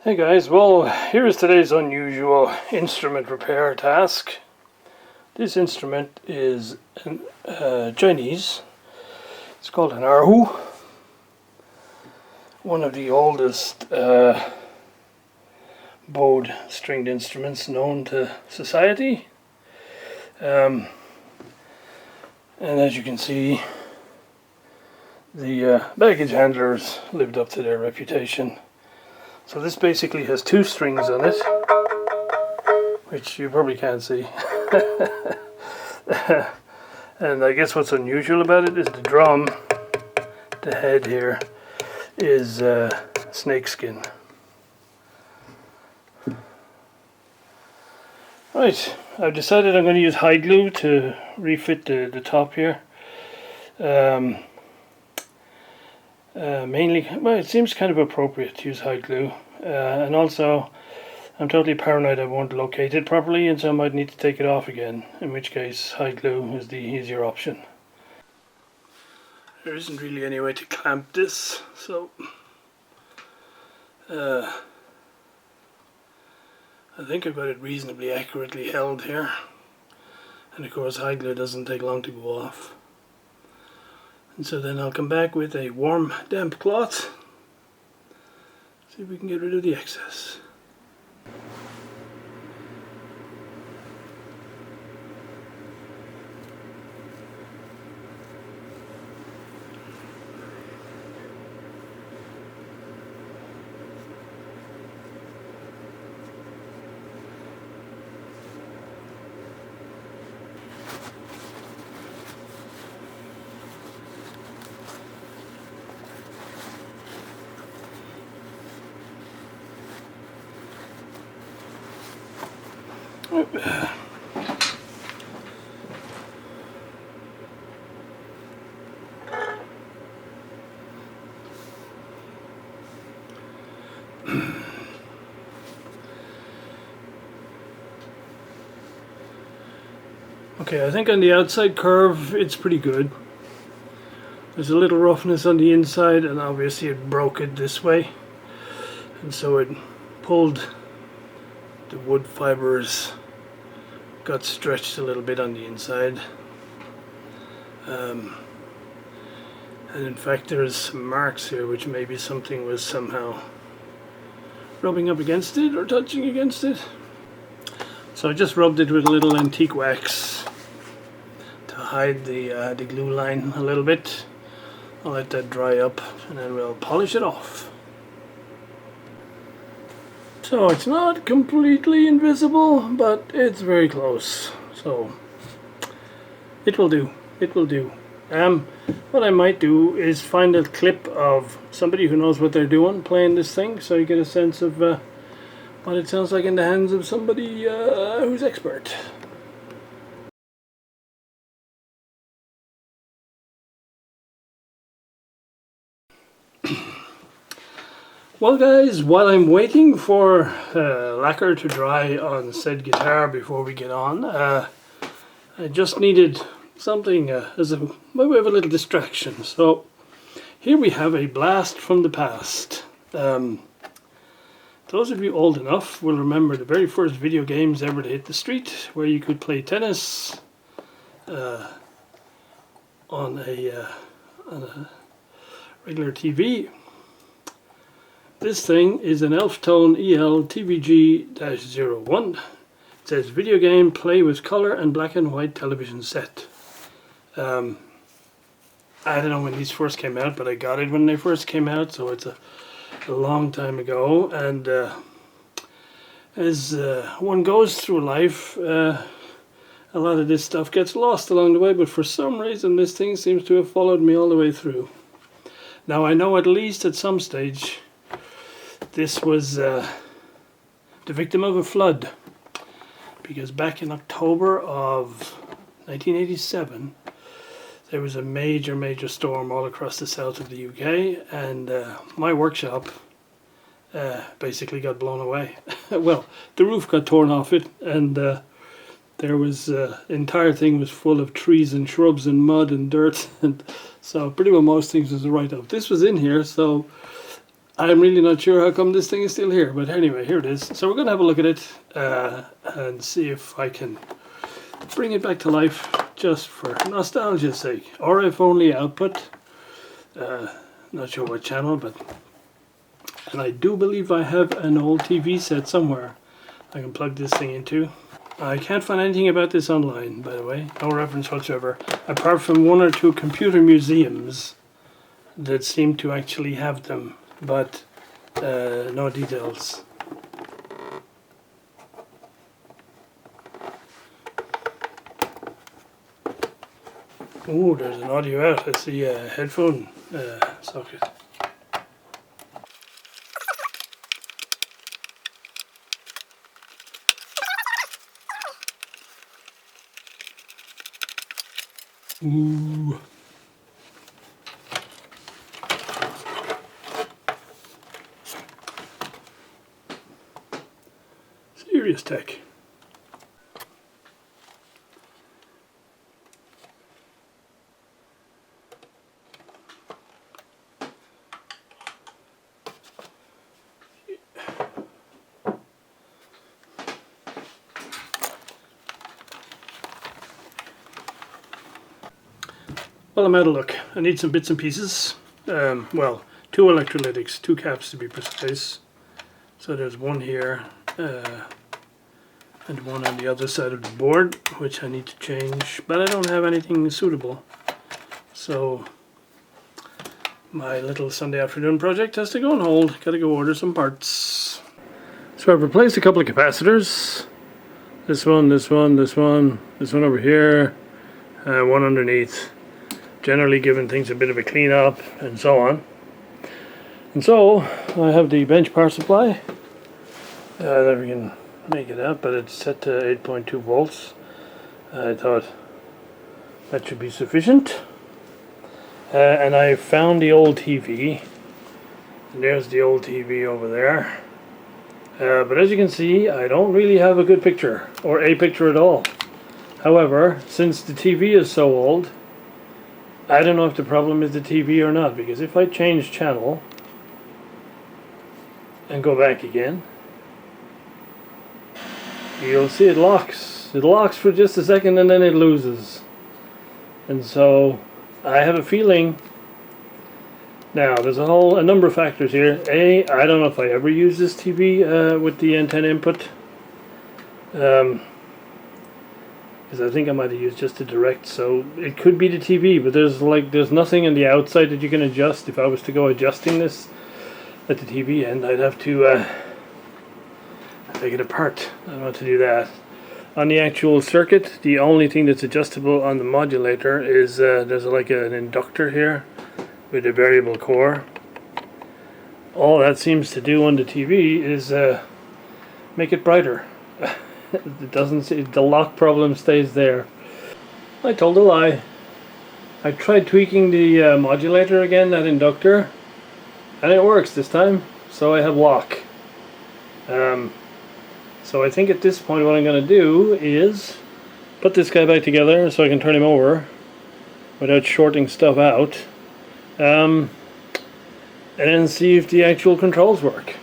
Hey guys, well here is today's unusual instrument repair task. This instrument is Chinese. It's called an Erhu. One of the oldest bowed stringed instruments known to society. And as you can see, the baggage handlers lived up to their reputation. So this basically has two strings on it, which you probably can't see. And I guess what's unusual about it is the drum, the head here, is snakeskin. Right, I've decided I'm going to use hide glue to refit the top here. Mainly, well, it seems kind of appropriate to use hide glue, and also I'm totally paranoid I won't locate it properly, and so I might need to take it off again, in which case hide glue is the easier option. There isn't really any way to clamp this, so I think I've got it reasonably accurately held here, and of course hide glue doesn't take long to go off. And so then I'll come back with a warm, damp cloth, see if we can get rid of the excess. Okay, I think on the outside curve it's pretty good. There's a little roughness on the inside, and obviously it broke it this way, and so it pulled the wood fibers, got stretched a little bit on the inside, and in fact there's some marks here which maybe something was somehow rubbing up against it or touching against it. So I just rubbed it with a little antique wax to hide the glue line a little bit. I'll let that dry up and then we'll polish it off. So it's not completely invisible, but it's very close. So it will do. It will do. What I might do is find a clip of somebody who knows what they're doing playing this thing, so you get a sense of what it sounds like in the hands of somebody who's expert. Well guys, while I'm waiting for lacquer to dry on said guitar before we get on, I just needed something as a way of a little distraction. So here we have a blast from the past. Those of you old enough will remember the very first video games ever to hit the street, where you could play tennis on a regular TV. This thing is an Elftone EL TVG-01. It says video game, play with color and black and white television set. I don't know when these first came out, but I got it when they first came out, so it's a long time ago. And as one goes through life, a lot of this stuff gets lost along the way, but for some reason this thing seems to have followed me all the way through. Now I know at least at some stage this was the victim of a flood, because back in October of 1987 there was a major storm all across the south of the UK, and my workshop basically got blown away. Well, the roof got torn off it, and there was the entire thing was full of trees and shrubs and mud and dirt, and so pretty well most things was a write-off. This was in here, so I'm really not sure how come this thing is still here, but anyway, here it is. So we're going to have a look at it and see if I can bring it back to life just for nostalgia's sake. RF only output, not sure what channel, but, and I do believe I have an old TV set somewhere I can plug this thing into. I can't find anything about this online, by the way, no reference whatsoever, apart from one or two computer museums that seem to actually have them, but no details. Oh, there's an audio out. I see a headphone socket. Ooh. Serious tech. Well, I'm out of luck. I need some bits and pieces. Well, two electrolytics, two caps to be precise. So there's one here and one on the other side of the board, which I need to change, but I don't have anything suitable. So my little Sunday afternoon project has to go on hold. Gotta go order some parts. So I've replaced a couple of capacitors. This one, this one, this one, this one over here, one underneath. Generally giving things a bit of a clean up and so on. And so I have the bench power supply that we can make it out, but it's set to 8.2 volts. I thought that should be sufficient. And I found the old TV. And there's the old TV over there. But as you can see, I don't really have a good picture, or a picture at all. However, since the TV is so old, I don't know if the problem is the TV or not, because if I change channel and go back again, you'll see it locks. It locks for just a second and then it loses. And so I have a feeling. Now there's a number of factors here. I don't know if I ever use this TV with the antenna input. Because I think I might have used just the direct, so it could be the TV, but there's nothing on the outside that you can adjust. If I was to go adjusting this at the TV end, I'd have to take it apart. I don't want to do that. On the actual circuit, the only thing that's adjustable on the modulator is there's like an inductor here with a variable core. All that seems to do on the TV is make it brighter. It doesn't. The lock problem stays there. I told a lie. I tried tweaking the modulator again, that inductor, and it works this time. So I have lock. So I think at this point what I'm going to do is put this guy back together so I can turn him over without shorting stuff out, and then see if the actual controls work.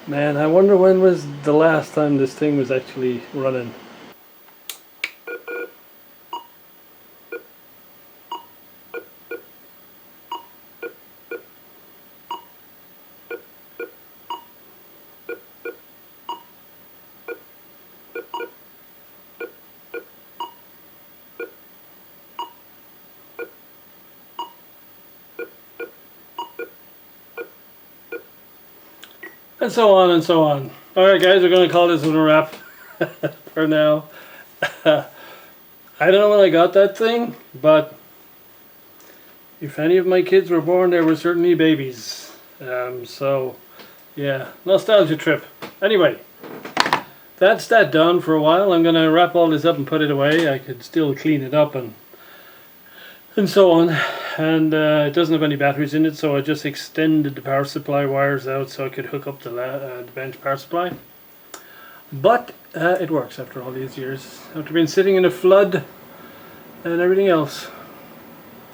Man, I wonder when was the last time this thing was actually running. And so on and so on. Alright guys, we're going to call this one a wrap for now. I don't know when I got that thing, but if any of my kids were born, they were certainly babies. So, yeah, nostalgia trip. Anyway, that's that done for a while. I'm going to wrap all this up and put it away. I could still clean it up and so on. And it doesn't have any batteries in it, so I just extended the power supply wires out so I could hook up the bench power supply. But it works after all these years, after being sitting in a flood and everything else.